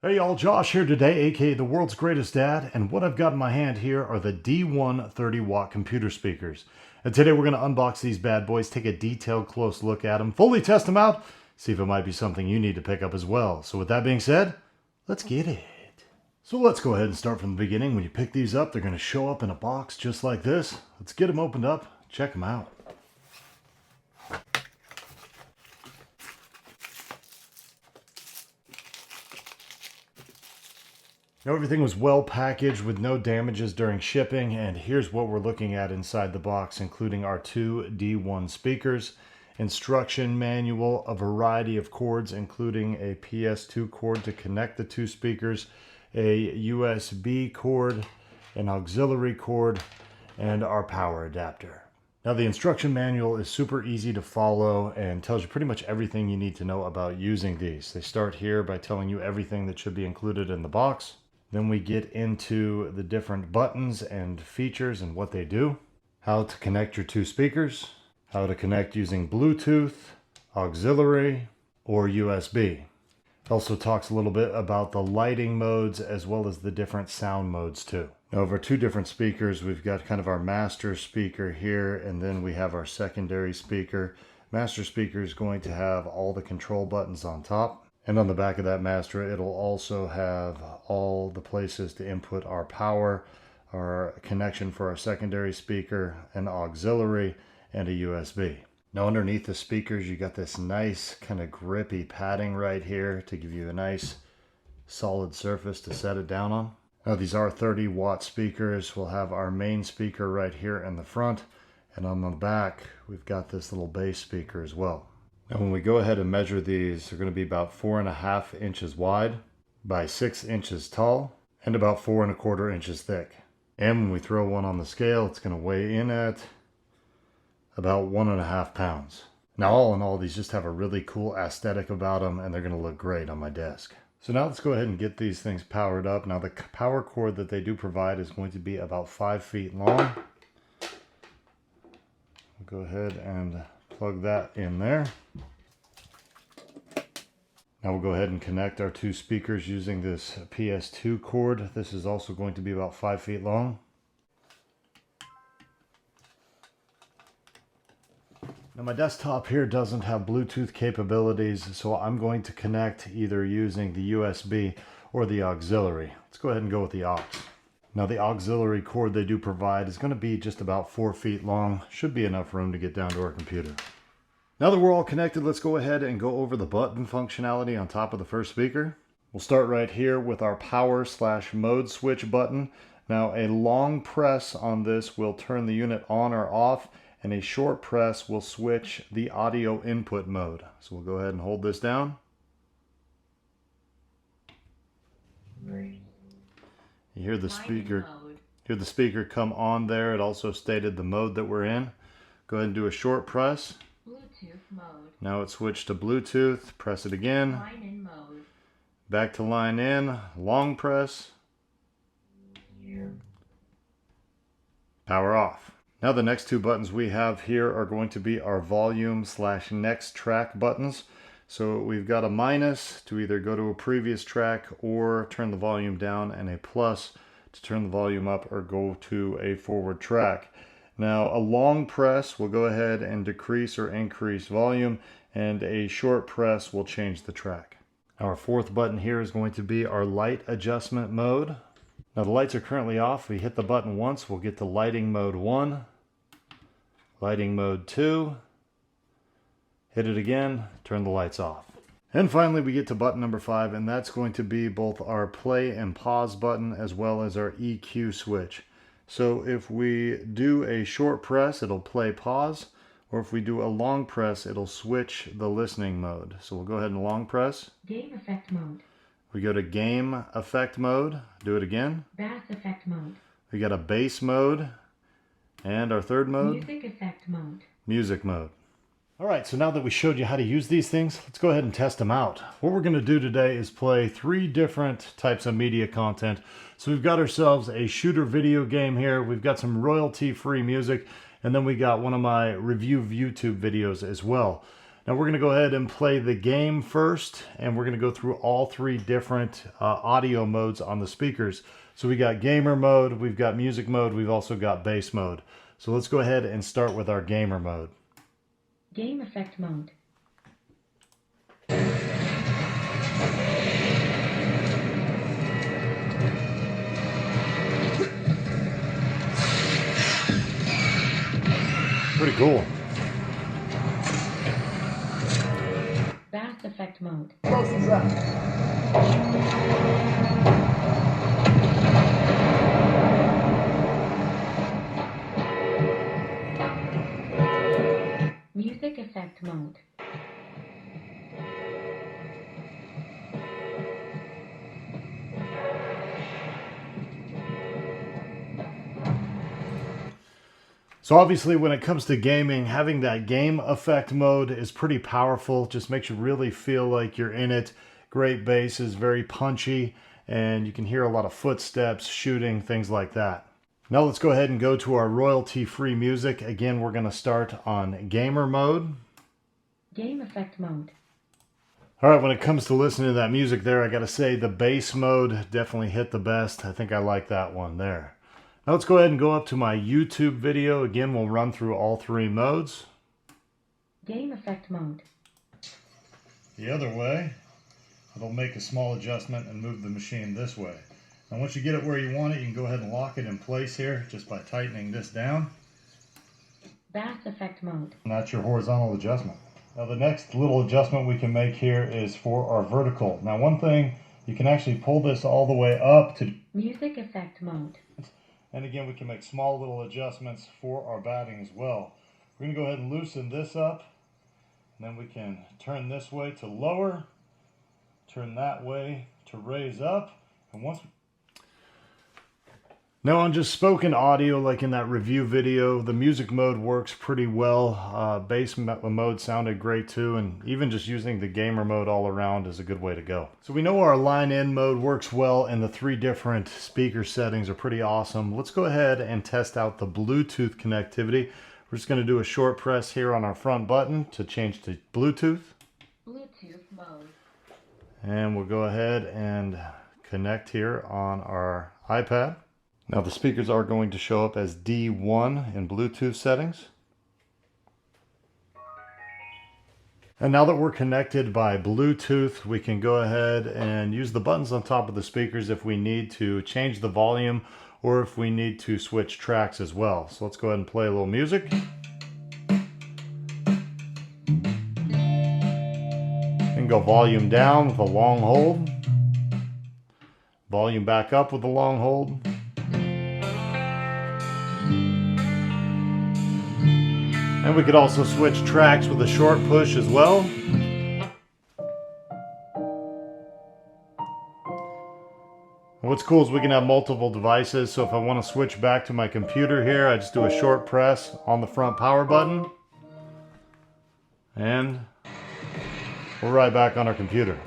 Hey y'all, Josh here today, aka the world's greatest dad, and what I've got in my hand here are the D1 30-watt computer speakers. And today we're going to unbox these bad boys, take a detailed close look at them, fully test them out, see if it might be something you need to pick up as well. So with that being said, let's get it. So let's go ahead and start from the beginning. When you pick these up, they're going to show up in a box just like this. Let's get them opened up, check them out. Now everything was well packaged with no damages during shipping, and here's what we're looking at inside the box, including our two D1 speakers, instruction manual, a variety of cords including a PS2 cord to connect the two speakers, a USB cord, an auxiliary cord, and our power adapter. Now the instruction manual is super easy to follow and tells you pretty much everything you need to know about using these. They start here by telling you everything that should be included in the box. Then we get into the different buttons and features and what they do, how to connect your two speakers, how to connect using Bluetooth, auxiliary, or USB. It also talks a little bit about the lighting modes as well as the different sound modes too. Now over two different speakers, we've got kind of our master speaker here, and then we have our secondary speaker. Master speaker is going to have all the control buttons on top. And on the back of that master, it'll also have all the places to input our power, our connection for our secondary speaker, an auxiliary, and a USB. Now underneath the speakers, you got this nice kind of grippy padding right here to give you a nice solid surface to set it down on. Now these are 30-watt speakers. We'll have our main speaker right here in the front, and on the back, we've got this little bass speaker as well. Now when we go ahead and measure these, they're going to be about 4.5 inches wide by 6 inches tall and about 4.25 inches thick. And when we throw one on the scale, it's going to weigh in at about 1.5 pounds. Now all in all, these just have a really cool aesthetic about them, and they're going to look great on my desk. So now let's go ahead and get these things powered up. Now the power cord that they do provide is going to be about 5 feet long. We'll go ahead and plug that in there. Now we'll go ahead and connect our two speakers using this PS2 cord. This is also going to be about 5 feet long. Now my desktop here doesn't have Bluetooth capabilities, so I'm going to connect either using the USB or the auxiliary. Let's go ahead and go with the aux. Now the auxiliary cord they do provide is going to be just about 4 feet long. Should be enough room to get down to our computer. Now that we're all connected, let's go ahead and go over the button functionality on top of the first speaker. We'll start right here with our power/mode switch button. Now a long press on this will turn the unit on or off, and a short press will switch the audio input mode. So we'll go ahead and hold this down. You hear the speaker come on there. It also stated the mode that we're in. Go ahead and do a short press. Bluetooth mode. Now it's switched to Bluetooth. Press it again. Line in mode. Back to line in. Long press. Power off. Now the next two buttons we have here are going to be our volume/next track buttons. So we've got a minus to either go to a previous track or turn the volume down, and a plus to turn the volume up or go to a forward track. Now a long press will go ahead and decrease or increase volume, and a short press will change the track. Our fourth button here is going to be our light adjustment mode. Now the lights are currently off. We hit the button once, we'll get to lighting mode 1, lighting mode 2, hit it again, turn the lights off. And finally we get to button number 5, and that's going to be both our play and pause button as well as our EQ switch. So if we do a short press, it'll play pause, or if we do a long press, it'll switch the listening mode. So we'll go ahead and long press. Game effect mode. We go to game effect mode. Do it again. Bass effect mode. We got a bass mode. And our third mode? Music effect mode. Music mode. Alright, so now that we showed you how to use these things, let's go ahead and test them out. What we're going to do today is play 3 different types of media content. So we've got ourselves a shooter video game here, we've got some royalty-free music, and then we got one of my review of YouTube videos as well. Now we're going to go ahead and play the game first, and we're going to go through all three different audio modes on the speakers. So we got gamer mode, we've got music mode, we've also got bass mode. So let's go ahead and start with our gamer mode. Game effect mode. Pretty cool. Bass effect mode. Music effect mode. So obviously when it comes to gaming, having that game effect mode is pretty powerful. Just makes you really feel like you're in it. Great bass is very punchy, and you can hear a lot of footsteps, shooting, things like that. Now let's go ahead and go to our royalty-free music. Again, we're going to start on gamer mode. Game effect mode. All right, when it comes to listening to that music there, I got to say the bass mode definitely hit the best. I think I like that one there. Now let's go ahead and go up to my YouTube video. Again, we'll run through all three modes. Game effect mode. The other way, it'll make a small adjustment and move the machine this way. Now once you get it where you want it, you can go ahead and lock it in place here just by tightening this down. Bass effect mode. And that's your horizontal adjustment. Now the next little adjustment we can make here is for our vertical. Now one thing, you can actually pull this all the way up to Music effect mode. And again, we can make small little adjustments for our batting as well. We're going to go ahead and loosen this up. And then we can turn this way to lower, turn that way to raise up. And once now on just spoken audio, like in that review video, the music mode works pretty well. Bass mode sounded great too, and even just using the gamer mode all around is a good way to go. So we know our line in mode works well, and the three different speaker settings are pretty awesome. Let's go ahead and test out the Bluetooth connectivity. We're just going to do a short press here on our front button to change to Bluetooth. Bluetooth mode. And we'll go ahead and connect here on our iPad. Now the speakers are going to show up as D1 in Bluetooth settings. And now that we're connected by Bluetooth, we can go ahead and use the buttons on top of the speakers if we need to change the volume or if we need to switch tracks as well. So let's go ahead and play a little music. And go volume down with a long hold. Volume back up with a long hold. And we could also switch tracks with a short push as well. And what's cool is we can have multiple devices, so if I want to switch back to my computer here, I just do a short press on the front power button. And we're right back on our computer.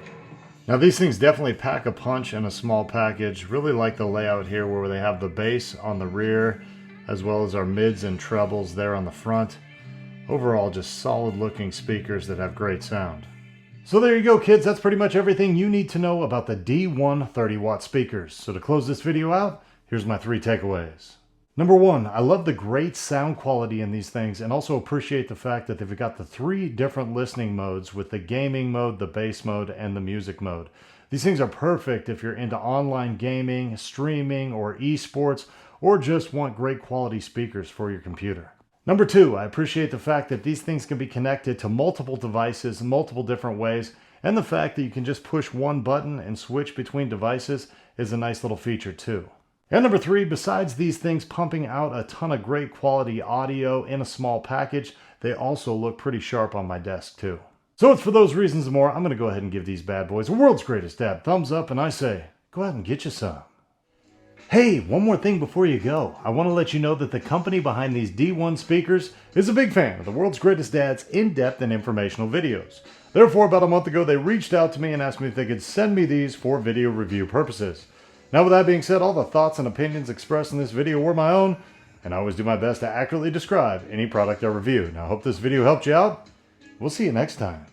Now these things definitely pack a punch in a small package. Really like the layout here where they have the bass on the rear, as well as our mids and trebles there on the front. Overall, just solid looking speakers that have great sound. So there you go, kids. That's pretty much everything you need to know about the D1 30-watt speakers. So to close this video out, here's my 3 takeaways. Number 1, I love the great sound quality in these things, and also appreciate the fact that they've got the 3 different listening modes with the gaming mode, the bass mode, and the music mode. These things are perfect if you're into online gaming, streaming, or esports, or just want great quality speakers for your computer. Number 2, I appreciate the fact that these things can be connected to multiple devices in multiple different ways, and the fact that you can just push one button and switch between devices is a nice little feature too. And number 3, besides these things pumping out a ton of great quality audio in a small package, they also look pretty sharp on my desk too. So it's for those reasons and more, I'm going to go ahead and give these bad boys a world's greatest dad thumbs up, and I say, go ahead and get you some. Hey, one more thing before you go. I want to let you know that the company behind these D1 speakers is a big fan of the World's Greatest Dad's in-depth and informational videos. Therefore, about a month ago, they reached out to me and asked me if they could send me these for video review purposes. Now, with that being said, all the thoughts and opinions expressed in this video were my own, and I always do my best to accurately describe any product I review. Now, I hope this video helped you out, We'll see you next time.